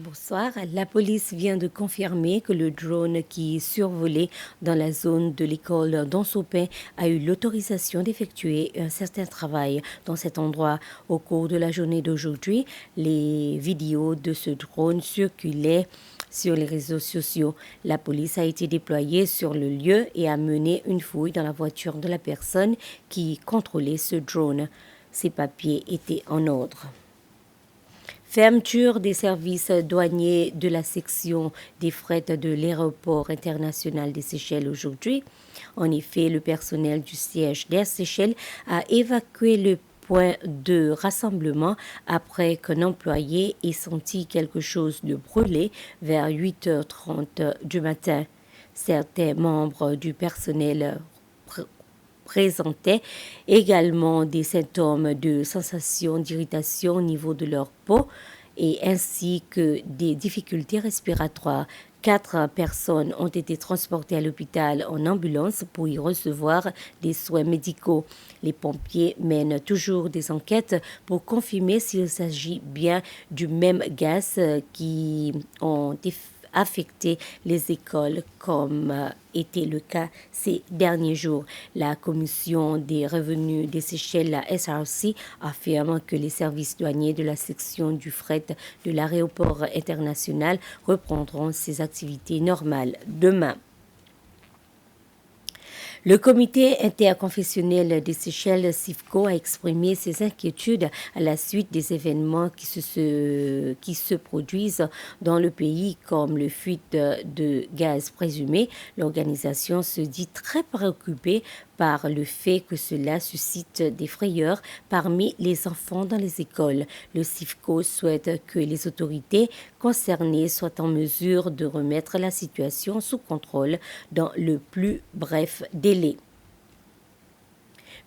Bonsoir. La police vient de confirmer que le drone qui survolait dans la zone de l'école d'Ansopin a eu l'autorisation d'effectuer un certain travail dans cet endroit. Au cours de la journée d'aujourd'hui, les vidéos de ce drone circulaient sur les réseaux sociaux. La police a été déployée sur le lieu et a mené une fouille dans la voiture de la personne qui contrôlait ce drone. Ses papiers étaient en ordre. Fermeture des services douaniers de la section des fret de l'aéroport international des Seychelles aujourd'hui. En effet, le personnel du siège d'Air Seychelles a évacué le point de rassemblement après qu'un employé ait senti quelque chose de brûler vers 8h30 du matin. Certains membres du personnel présentaient également des symptômes de sensation d'irritation au niveau de leur peau et ainsi que des difficultés respiratoires. 4 personnes ont été transportées à l'hôpital en ambulance pour y recevoir des soins médicaux. Les pompiers mènent toujours des enquêtes pour confirmer s'il s'agit bien du même gaz qui ont affecté les écoles comme était le cas ces derniers jours. La Commission des revenus des Seychelles, la SRC, affirme que les services douaniers de la section du fret de l'aéroport international reprendront ses activités normales demain. Le comité interconfessionnel des Seychelles, CIFCO, a exprimé ses inquiétudes à la suite des événements qui se produisent dans le pays, comme le fuite de gaz présumé. L'organisation se dit très préoccupée par le fait que cela suscite des frayeurs parmi les enfants dans les écoles. Le CIFCO souhaite que les autorités concernées soient en mesure de remettre la situation sous contrôle dans le plus bref délai.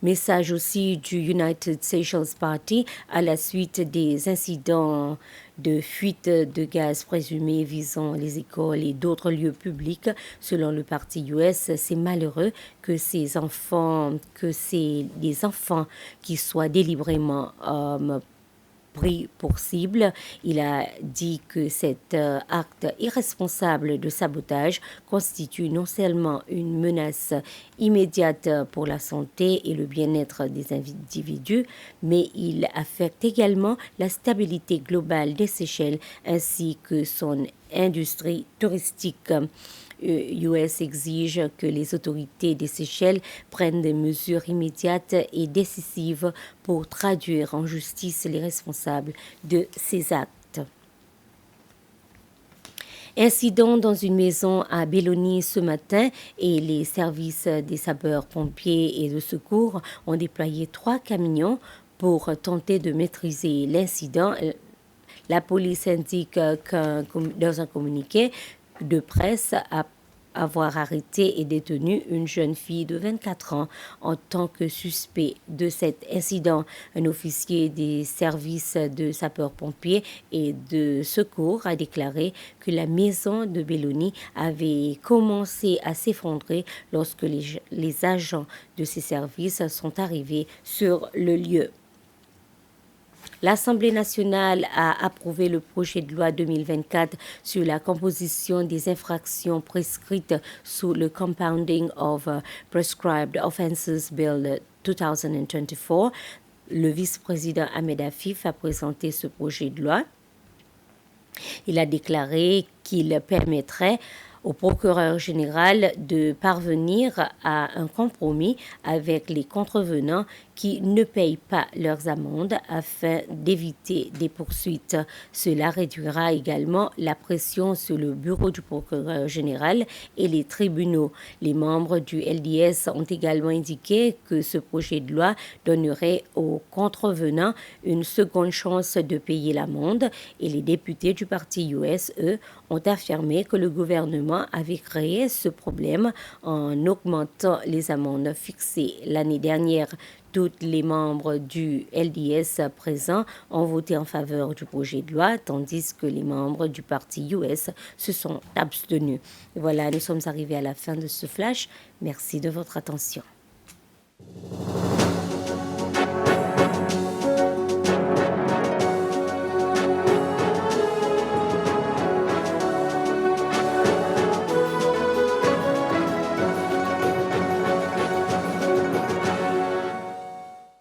Message aussi du United Seychelles Party à la suite des incidents de fuite de gaz présumés visant les écoles et d'autres lieux publics. Selon le parti US, c'est malheureux que des enfants qui soient délibérément pris pour cible. Il a dit que cet acte irresponsable de sabotage constitue non seulement une menace immédiate pour la santé et le bien-être des individus, mais il affecte également la stabilité globale des Seychelles ainsi que son industrie touristique. US exige que les autorités des Seychelles prennent des mesures immédiates et décisives pour traduire en justice les responsables de ces actes. Incident dans une maison à Belloni ce matin et les services des sapeurs-pompiers et de secours ont déployé 3 camions pour tenter de maîtriser l'incident. La police indique dans un communiqué de presse avoir arrêté et détenu une jeune fille de 24 ans en tant que suspect de cet incident. Un officier des services de sapeurs-pompiers et de secours a déclaré que la maison de Belloni avait commencé à s'effondrer lorsque les agents de ces services sont arrivés sur le lieu. L'Assemblée nationale a approuvé le projet de loi 2024 sur la composition des infractions prescrites sous le Compounding of Prescribed Offences Bill 2024. Le vice-président Ahmed Afif a présenté ce projet de loi. Il a déclaré qu'il permettrait au procureur général de parvenir à un compromis avec les contrevenants qui ne payent pas leurs amendes afin d'éviter des poursuites. Cela réduira également la pression sur le bureau du procureur général et les tribunaux. Les membres du LDS ont également indiqué que ce projet de loi donnerait aux contrevenants une seconde chance de payer l'amende et les députés du parti US, eux, ont affirmé que le gouvernement avait créé ce problème en augmentant les amendes fixées l'année dernière. Tous les membres du LDS présents ont voté en faveur du projet de loi, tandis que les membres du parti US se sont abstenus. Voilà, nous sommes arrivés à la fin de ce flash. Merci de votre attention.